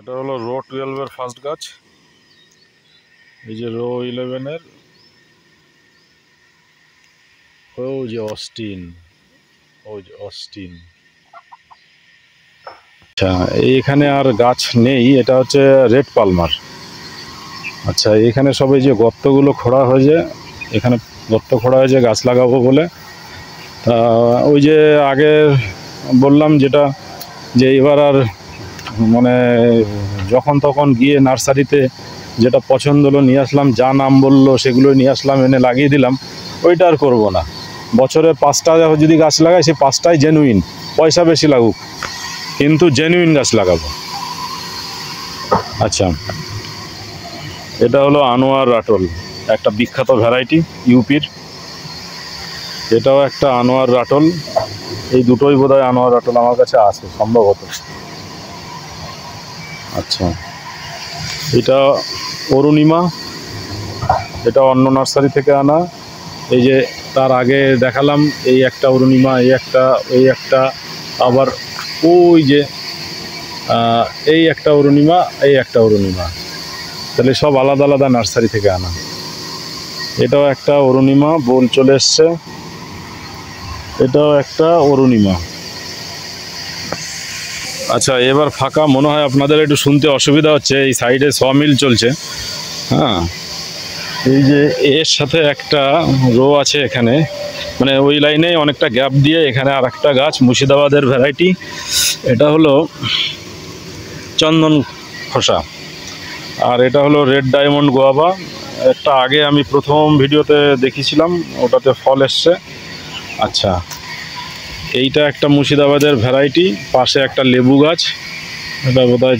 এটা হলো রো 12 এর ফার্স্ট গাছ। এই যে রো 11 এর ওই যে অস্টিন, ওই যে অস্টিন। আচ্ছা, এইখানে আর গাছ নেই, এটা হচ্ছে রেড পালমার। আচ্ছা, এখানে সব এই যে গর্তগুলো খোঁড়া হয়েছে, এখানে গর্ত খোঁড়া হয়েছে গাছ লাগাবো বলে। তা ওই যে আগে বললাম যেটা, যে এবার আর মানে যখন তখন গিয়ে নার্সারিতে যেটা পছন্দ হলো নিয়ে আসলাম, যা নাম বললো সেগুলো নিয়ে আসলাম, এনে লাগিয়ে দিলাম। ওইটা আর করবো না। বছরে 5টা যদি গাছ লাগাই, সেই 5টাই জেনুইন, পয়সা বেশি লাগুক কিন্তু জেনুইন গাছ লাগাবো। আচ্ছা, এটা হলো আনোয়ার রাটল, একটা বিখ্যাত ভ্যারাইটি ইউপির। এটাও একটা আনোয়ার রাটল। এই দুটোই বোধহয় আনোয়ার রাটল আমার কাছে আছে সম্ভবত। আচ্ছা, এটা অরুণিমা, এটা অন্য নার্সারি থেকে আনা। এই যে তার আগে দেখালাম, এই একটা অরুণিমা, এই একটা আবার ওই যে এই একটা অরুণিমা, এই একটা অরুণিমা। তাহলে সব আলাদা আলাদা নার্সারি থেকে আনা। এটাও একটা অরুণিমা, বোল চলে এসছে। এটাও একটা অরুণিমা। আচ্ছা, এবার ফাঁকা মনে হয় আপনাদের একটু শুনতে অসুবিধা হচ্ছে, এই সাইডে সমিল চলছে। হ্যাঁ, এই যে এর সাথে একটা রো আছে এখানে, মানে ওই লাইনে অনেকটা গ্যাপ দিয়ে এখানে আর একটা গাছ, মুর্শিদাবাদের ভ্যারাইটি। এটা হলো চন্দন খোসা, আর এটা হলো রেড ডায়মন্ড গোয়াভা। একটা আগে আমি প্রথম ভিডিওতে দেখিয়েছিলাম, ওটাতে ফল এসছে। আচ্ছা, এইটা একটা মুর্শিদাবাদের ভ্যারাইটি, পাশে একটা লেবু গাছ। এটা বোধহয়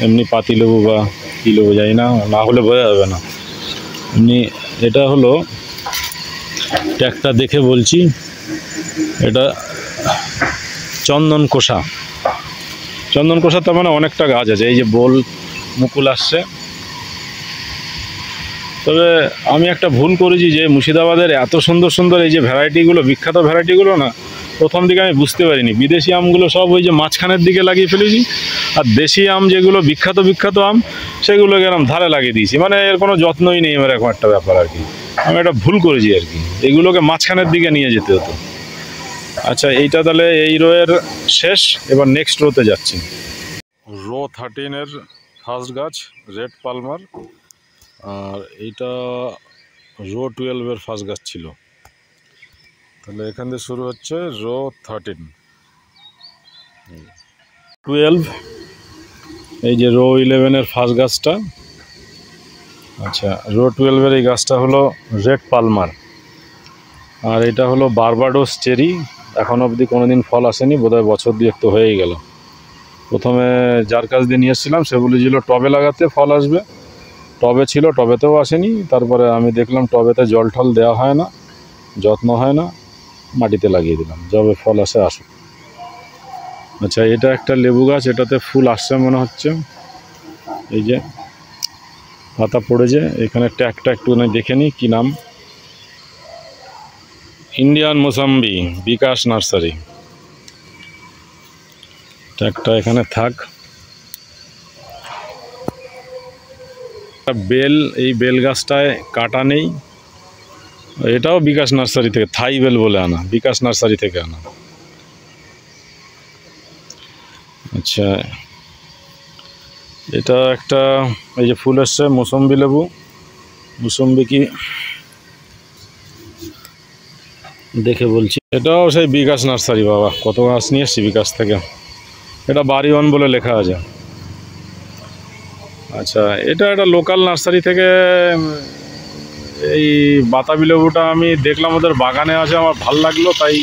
এমনি পাতি লেবু বা কী লেবু জানি না, না হলে বোঝা যাবে না এমনি। এটা হলো ট্যাগটা দেখে বলছি, এটা চন্দন কোষা। চন্দন কোষা তার মানে অনেকটা গাছ আছে, এই যে বোল মুকুল আসছে। তবে আমি একটা ভুল করেছি, যে মুর্শিদাবাদের এত সুন্দর সুন্দর এই যে ভ্যারাইটিগুলো, বিখ্যাত ভ্যারাইটিগুলো না, প্রথম দিকে আমি বুঝতে পারিনি। বিদেশি আমগুলো সব ওই যে মাঝখানের দিকে লাগিয়ে ফেলেছি, আর দেশি আম যেগুলো বিখ্যাত বিখ্যাত আম, সেগুলোকে এরকম ধারে লাগিয়ে দিয়েছি। মানে এর কোনো যত্নই নেই, আমার এরকম একটা ব্যাপার আর কি। আমি একটা ভুল করেছি আর কি, এগুলোকে মাঝখানের দিকে নিয়ে যেতে হতো। আচ্ছা, এইটা তাহলে এই রোয়ের শেষ, এবার নেক্সট রোতে যাচ্ছি। রো 13 ফার্স্ট গাছ রেড পালমার, আর এইটা রো 12 ফার্স্ট গাছ ছিল। তাহলে এখান থেকে শুরু হচ্ছে রো 13, 12, এই যে রো 11 ফার্স্ট গাছটা। আচ্ছা, রো 12 এই গাছটা হলো রেড পালমার, আর এটা হলো বারবাডোস চেরি। এখন অবধি কোনোদিন ফল আসেনি, বোধহয় বছর দুয়েক তো হয়েই গেল। প্রথমে যার কাছ দিয়ে নিয়ে এসেছিলাম সে বলেছিল টবে লাগাতে ফল আসবে, টবে ছিল, টবেতেও আসেনি। তারপরে আমি দেখলাম টবেতে জল টল দেওয়া হয় না, যত্ন হয় না, মাটিতে লাগিয়ে দিলাম, যবে ফল আসে আসুক। আচ্ছা, এটা একটা লেবু গাছ, এটাতে ফুল আসছে মনে হচ্ছে। এই যে পাতা পড়েছে, এখানে ট্যাগটা একটু দেখে নিই, কী নাম। ইন্ডিয়ান মোসাম্বি, বিকাশ নার্সারি। ট্যাগটা এখানে থাক। বেল, এই বেল গাছটায় কাটা নেই, এটাও বিকাশ নার্সারি থেকে, থাই বেল বলে আনা, বিকাশ নার্সারি থেকে আনা। আচ্ছা, এটা একটা এই যে ফুল এসছে, মৌসম্বি লেবু। মৌসম্বি কি দেখে বলছি, এটাও সেই বিকাশ নার্সারি। বাবা, কত গাছ নিয়ে এসছি বিকাশ থেকে। এটা বাড়িওয়ান বলে লেখা আছে। আচ্ছা, এটা একটা লোকাল নার্সারি থেকে এই বাতাবি লেবুটা আমি দেখলাম ওদের বাগানে আছে, আমার ভাল লাগলো, তাই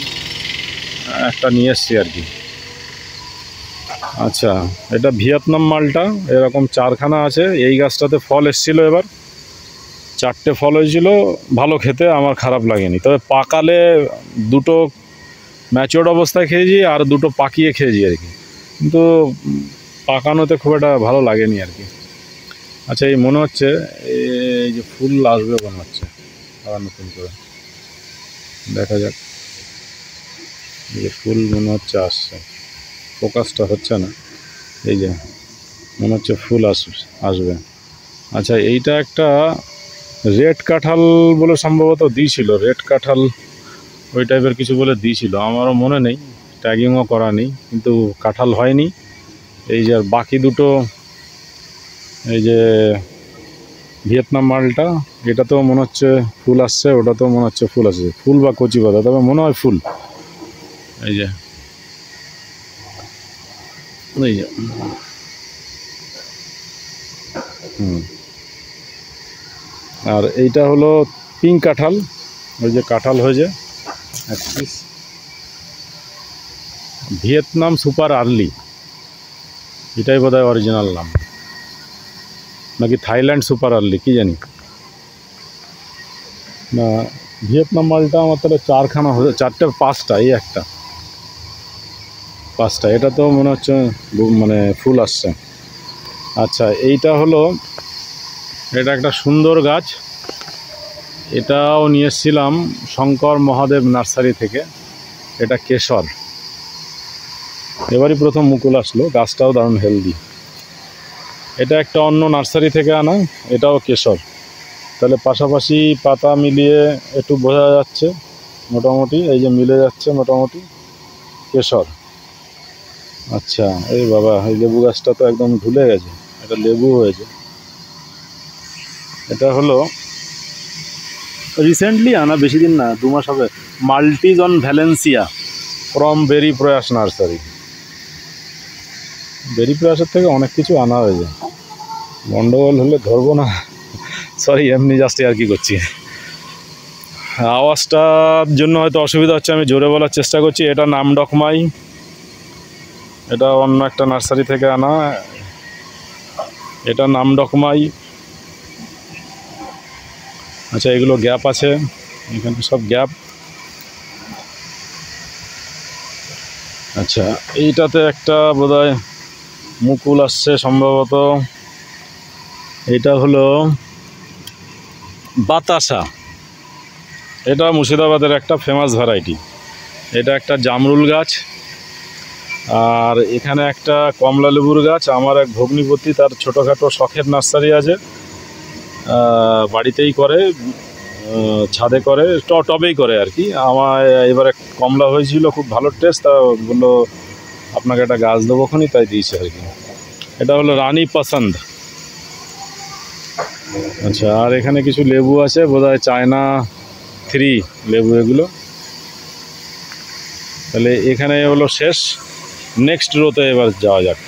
একটা নিয়ে এসছি আর কি। আচ্ছা, এটা ভিয়েতনাম মালটা, এরকম 4খানা আছে। এই গাছটাতে ফল এসছিল, এবার 4টে ফল হয়েছিল, ভালো খেতে, আমার খারাপ লাগেনি। তবে পাকালে দুটো ম্যাচিওর্ড অবস্থায় খেয়েছি, আর দুটো পাকিয়ে খেয়েছি আর কি, কিন্তু পাকানোতে খুব একটা ভালো লাগেনি আর কি। আচ্ছা, এই মনে হচ্ছে এই যে ফুল আসবে মনে হচ্ছে আবার নতুন করে, দেখা যাক। এই যে ফুল মনে হচ্ছে আসছে, ফোকাসটা হচ্ছে না। এই যে মনে হচ্ছে ফুল আসবে। আচ্ছা, এইটা একটা রেড কাঁঠাল বলে সম্ভবত দিয়েছিল, রেড কাঁঠাল ওই টাইপের কিছু বলে দিয়েছিল, আমারও মনে নেই, ট্যাগিংও করা নেই, কিন্তু কাঁঠাল হয়নি। এই যে আর বাকি দুটো, এই যে ভিয়েতনাম মালটা, এটাতেও মনে হচ্ছে ফুল আসছে, ওটাতেও মনে হচ্ছে ফুল আসছে, ফুল বা কচি পাতা, তবে মনে হয় ফুল। এই যে এই যে আর এইটা হলো পিঙ্ক কাঁঠাল, ওই যে কাঁঠাল হয়েছে এক পিস। ভিয়েতনাম সুপার আর্লি, এটাই বোধহয় অরিজিনাল নাম, নাকি থাইল্যান্ড সুপার আর্লি কি জানি না। ভিয়েতনাম মালটা আমার তাহলে 4খানা হচ্ছে, 4টে 5টা, এই একটা 5টা, এটা তো মনে হচ্ছে মানে ফুল আসছে। আচ্ছা, এইটা হলো, এটা একটা সুন্দর গাছ, এটাও নিয়ে এসেছিলাম শঙ্কর মহাদেব নার্সারি থেকে। এটা কেশর, এবারই প্রথম মুকুল আসলো, গাছটাও দারুণ হেলদি। এটা একটা অন্য নার্সারি থেকে আনা, এটাও কেশর, তাহলে পাশাপাশি পাতা মিলিয়ে একটু বোঝা যাচ্ছে মোটামুটি, এই যে মিলে যাচ্ছে মোটামুটি কেশর। আচ্ছা, এই বাবা, এই লেবু গাছটা তো একদম ঢুলে গেছে, এটা লেবু হয়েছে। এটা হলো রিসেন্টলি আনা, বেশি দিন না, 2 মাস হবে, মাল্টিজন ভ্যালেন্সিয়া ফ্রম বেরি প্রয়াস নার্সারি। বেরি প্রয়াসের থেকে অনেক কিছু আনা হয়েছে, গন্ডগোল হলে ধরবো না, সরি, এমনি জাস্ট আর কি করছি। আওয়াজটার জন্য হয়তো অসুবিধা হচ্ছে, আমি জোরে বলার চেষ্টা করছি। এটা নামডকমাই, এটা অন্য একটা নার্সারি থেকে আনা, এটা নামডকমাই। আচ্ছা, এগুলো গ্যাপ আছে, এখানে সব গ্যাপ। আচ্ছা, এইটাতে একটা বোধহয় মুকুল আসছে সম্ভবত, এটা হলো বাতাসা, এটা মুর্শিদাবাদের একটা ফেমাস ভ্যারাইটি। এটা একটা জামরুল গাছ, আর এখানে একটা কমলা লেবুর গাছ। আমার এক ভগ্নিপতি, তার ছোটোখাটো শখের নার্সারি আছে, বাড়িতেই করে, ছাদে করে, টবেই করে আর কি। আমার এবারে কমলা হয়েছিল, খুব ভালো টেস্ট, তা বললো আপনাকে একটা গাছ দেবো খনি, তাই দিয়েছে আর কি। এটা হলো রানী পছন্দ। আচ্ছা, আর এখানে কিছু লেবু আছে, বোধহয় চায়না 3 লেবু এগুলো। তাহলে এখানে হলো শেষ, নেক্সট রোতে এবার যাওয়া যাক।